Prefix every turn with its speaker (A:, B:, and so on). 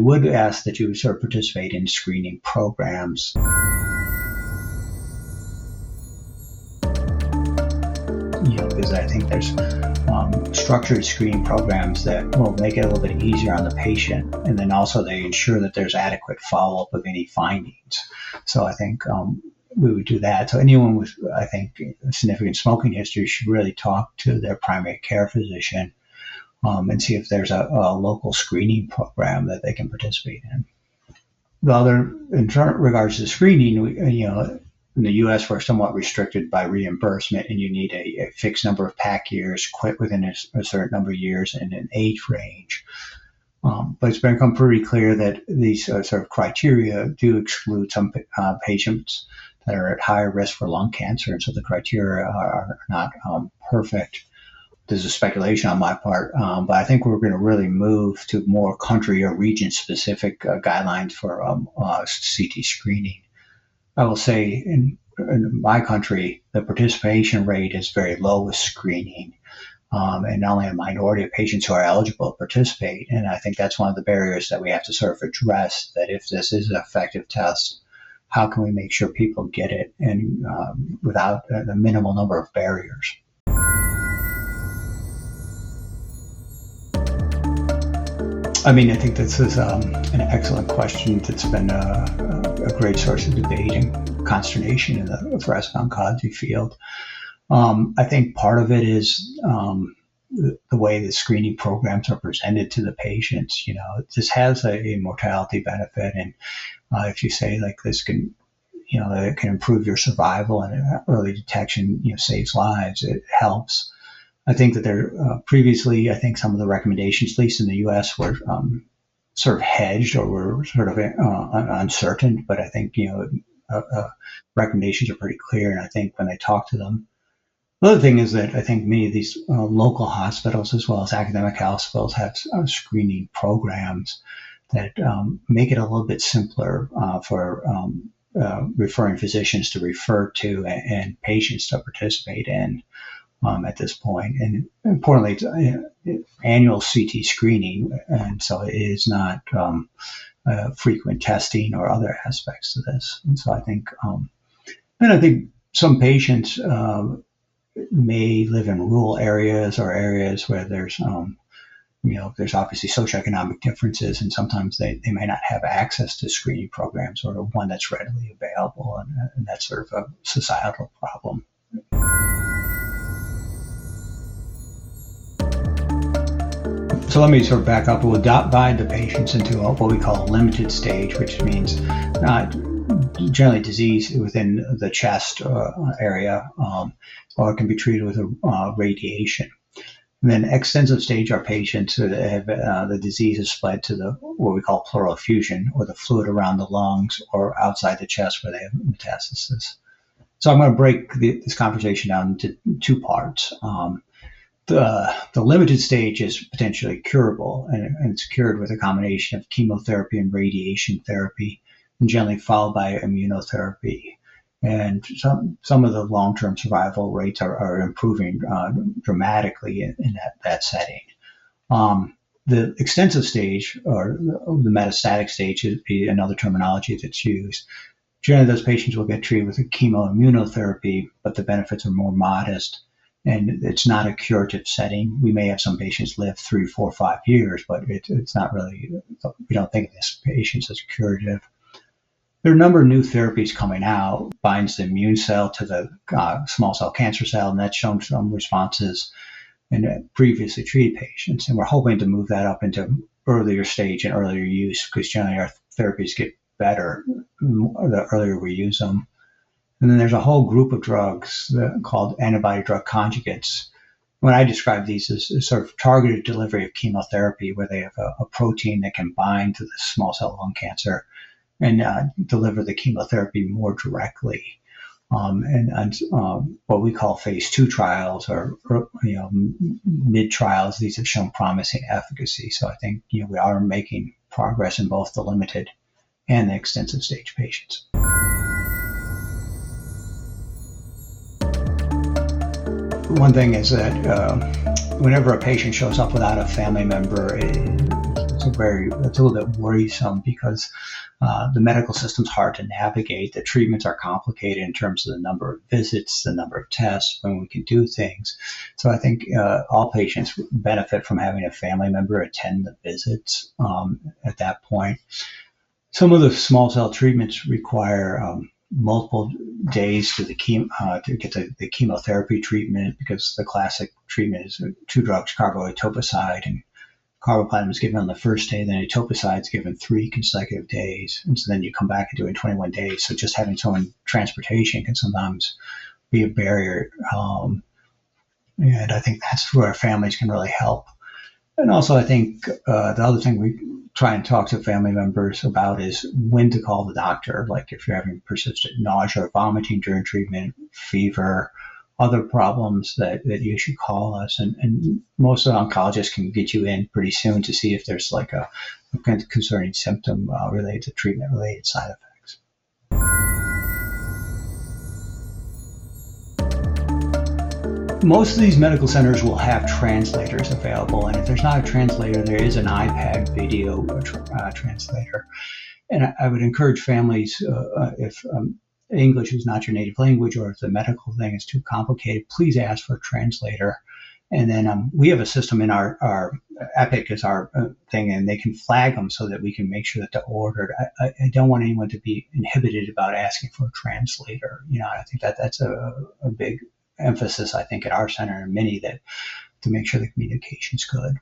A: would ask that you sort of participate in screening programs. Because I think there's structured screening programs that will make it a little bit easier on the patient, and then also they ensure that there's adequate follow-up of any findings. So I think we would do that. So anyone with, I think, a significant smoking history should really talk to their primary care physician and see if there's a local screening program that they can participate in. The other, in regards to screening, in the U.S., we're somewhat restricted by reimbursement, and you need a fixed number of PAC years, quit within a certain number of years, and an age range. But it's become pretty clear that these sort of criteria do exclude some patients that are at higher risk for lung cancer, and so the criteria are not perfect. There's a speculation on my part, but I think we're going to really move to more country or region-specific guidelines for CT screening. I will say in my country, the participation rate is very low with screening, and only a minority of patients who are eligible to participate. And I think that's one of the barriers that we have to sort of address, that if this is an effective test, how can we make sure people get it and without a minimal number of barriers? I think this is an excellent question that's been a great source of debate and consternation in the thoracic oncology field. I think part of it is the way the screening programs are presented to the patients. This has a mortality benefit, and if you say like this can, it can improve your survival and early detection, saves lives, it helps. I think that there previously, I think some of the recommendations, at least in the U.S., were sort of hedged or were sort of uncertain. But I think recommendations are pretty clear, and I think when they talk to them, the other thing is that I think many of these local hospitals as well as academic hospitals have screening programs that make it a little bit simpler for referring physicians to refer to and patients to participate in. At this point, and importantly, it's annual CT screening, and so it is not frequent testing or other aspects to this. And so I think, some patients may live in rural areas or areas where there's, there's obviously socioeconomic differences, and sometimes they may not have access to screening programs or one that's readily available, and that's sort of a societal problem. So let me sort of back up. We'll divide the patients into what we call a limited stage, which means generally disease within the chest area, or it can be treated with radiation. And then extensive stage are patients who have the disease has spread to what we call pleural effusion, or the fluid around the lungs or outside the chest where they have metastasis. So I'm going to break this conversation down into two parts. The limited stage is potentially curable, and it's cured with a combination of chemotherapy and radiation therapy, and generally followed by immunotherapy. And some of the long-term survival rates are improving dramatically in that setting. The extensive stage, or the metastatic stage, would be another terminology that's used. Generally, those patients will get treated with a chemoimmunotherapy, but the benefits are more modest. And it's not a curative setting. We may have some patients live 3, 4, 5 years, but it's not really, we don't think of these patients as curative. There are a number of new therapies coming out, binds the immune cell to the small cell cancer cell, and that's shown some responses in previously treated patients. And we're hoping to move that up into earlier stage and earlier use, because generally our therapies get better the earlier we use them. And then there's a whole group of drugs called antibody drug conjugates. When I describe these as sort of targeted delivery of chemotherapy, where they have a protein that can bind to the small cell lung cancer and deliver the chemotherapy more directly. And what we call phase 2 trials, or mid trials, these have shown promising efficacy. So I think we are making progress in both the limited and the extensive stage patients. One thing is that whenever a patient shows up without a family member, It's a little bit worrisome because the medical system's hard to navigate. The treatments are complicated in terms of the number of visits, the number of tests, when we can do things. So I think all patients benefit from having a family member attend the visits at that point. Some of the small cell treatments require multiple days to get the chemotherapy treatment, because the classic treatment is 2 drugs, carboplatin and carboplatin is given on the first day, then etoposide is given 3 consecutive days, and so then you come back and do it in 21 days. So just having someone transportation can sometimes be a barrier, and I think that's where families can really help. And also, I think the other thing we try and talk to family members about is when to call the doctor. Like if you're having persistent nausea or vomiting during treatment, fever, other problems, that you should call us. And most of the oncologists can get you in pretty soon to see if there's like a concerning symptom related to treatment-related side effects. Most of these medical centers will have translators available, and if there's not a translator, there is an iPad video translator. And I would encourage families, if English is not your native language, or if the medical thing is too complicated, please ask for a translator. And then we have a system in our Epic is our thing, and they can flag them so that we can make sure that they're ordered. I don't want anyone to be inhibited about asking for a translator. I think that's a big emphasis, I think, at our center and many, that to make sure the communication's good.